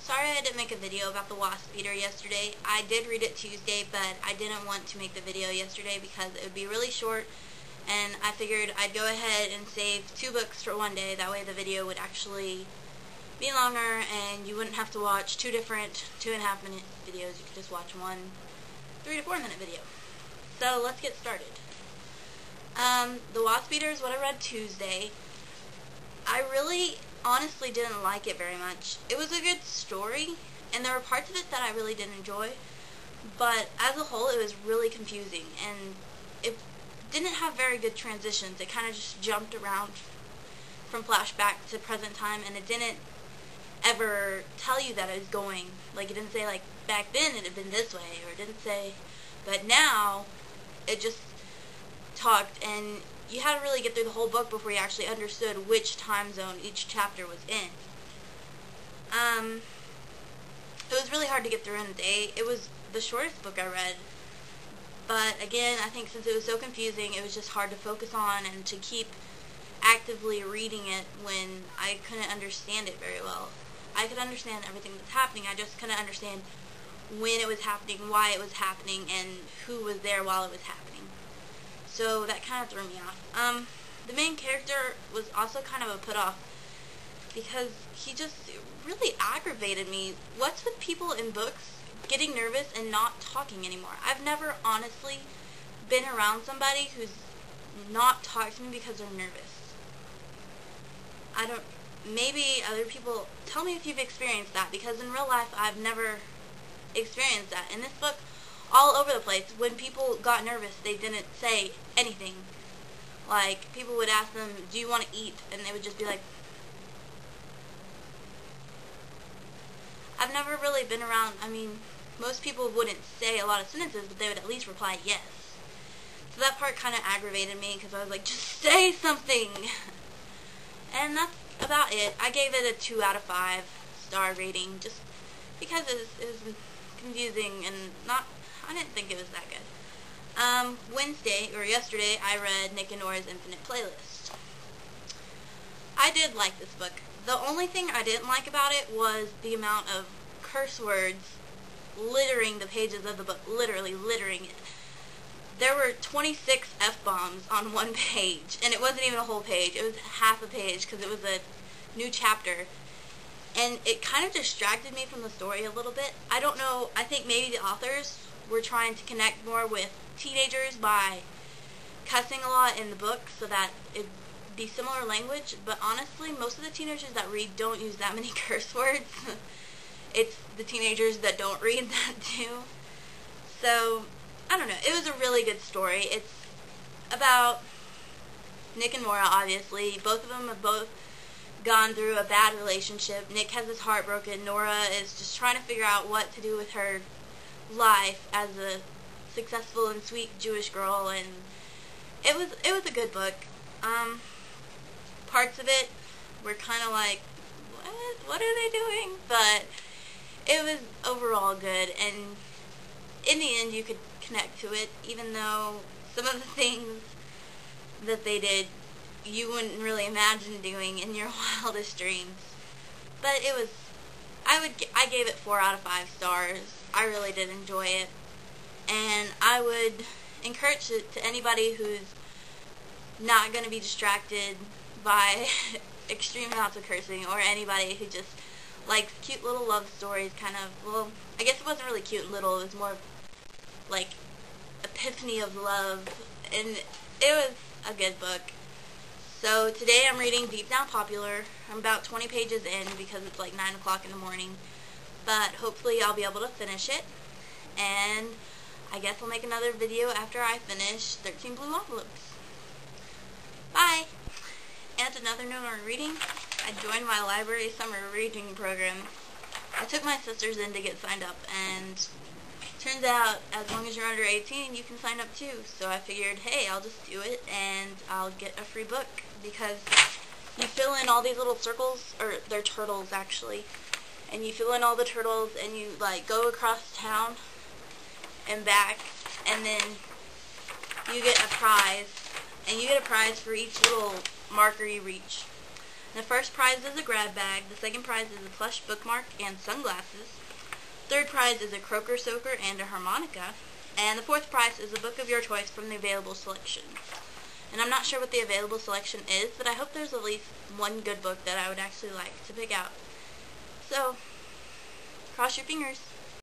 sorry I didn't make a video about the Wasp Eater yesterday. I did read it Tuesday, but I didn't want to make the video yesterday because it would be really short, and I figured I'd go ahead and save 2 books for one day. That way the video would actually be longer, and you wouldn't have to watch 2 different 2.5-minute videos. You could just watch one 3 to 4 minute video. So let's get started. The Wasp Eater is what I read Tuesday. I really honestly didn't like it very much. It was a good story, and there were parts of it that I really didn't enjoy, but as a whole it was really confusing, and it didn't have very good transitions. It kind of just jumped around from flashback to present time, and it didn't ever tell you that it was going, like, it didn't say, like, back then it had been this way, or it didn't say, but now it just talked, and you had to really get through the whole book before you actually understood which time zone each chapter was in. It was really hard to get through in a day. It was the shortest book I read, but again, I think since it was so confusing, it was just hard to focus on and to keep actively reading it when I couldn't understand it very well. I could understand everything that's happening, I just couldn't understand when it was happening, why it was happening, and who was there while it was happening. So that kind of threw me off. The main character was also kind of a put-off because he just really aggravated me. What's with people in books getting nervous and not talking anymore? I've never honestly been around somebody who's not talked to me because they're nervous. Maybe other people, tell me if you've experienced that, because in real life I've never experienced that. In this book, all over the place, when people got nervous, they didn't say anything. Like, people would ask them, do you want to eat? And they would just be like, I've never really been around, most people wouldn't say a lot of sentences, but they would at least reply yes. So that part kind of aggravated me, because I was like, just say something! And that's about it. I gave it a 2 out of 5 star rating, just because it was confusing and I didn't think it was that good. Yesterday, I read Nick and Norah's Infinite Playlist. I did like this book. The only thing I didn't like about it was the amount of curse words littering the pages of the book, literally littering it. There were 26 F-bombs on one page, and it wasn't even a whole page. It was half a page because it was a new chapter. And it kind of distracted me from the story a little bit. I don't know, I think maybe the authors were trying to connect more with teenagers by cussing a lot in the book so that it'd be similar language, but honestly, most of the teenagers that read don't use that many curse words. It's the teenagers that don't read that too. So, I don't know, it was a really good story. It's about Nick and Norah, obviously. Both of them have gone through a bad relationship. Nick has his heart broken. Norah is just trying to figure out what to do with her life as a successful and sweet Jewish girl, and it was a good book. Parts of it were kind of like, what are they doing? But it was overall good, and in the end you could connect to it, even though some of the things that they did you wouldn't really imagine doing in your wildest dreams. But it was, I gave it 4 out of 5 stars. I really did enjoy it, and I would encourage it to anybody who's not going to be distracted by extreme amounts of cursing, or anybody who just likes cute little love stories, kind of, well, I guess it wasn't really cute and little, it was more like epiphany of love, and it was a good book. So today I'm reading Deep Down Popular. I'm about 20 pages in because it's like 9 o'clock in the morning, but hopefully I'll be able to finish it, and I guess I'll make another video after I finish 13 Blue Envelopes. Bye! And another note on reading, I joined my library summer reading program. I took my sisters in to get signed up, and turns out as long as you're under 18 you can sign up too. So I figured, hey, I'll just do it and I'll get a free book, because you fill in all these little circles, or they're turtles actually, and you fill in all the turtles and you like go across town and back, and then you get a prize, and you get a prize for each little marker you reach. The first prize is a grab bag, the second prize is a plush bookmark and sunglasses, third prize is a croaker soaker and a harmonica, and the fourth prize is a book of your choice from the available selection. And I'm not sure what the available selection is, but I hope there's at least one good book that I would actually like to pick out. So, cross your fingers.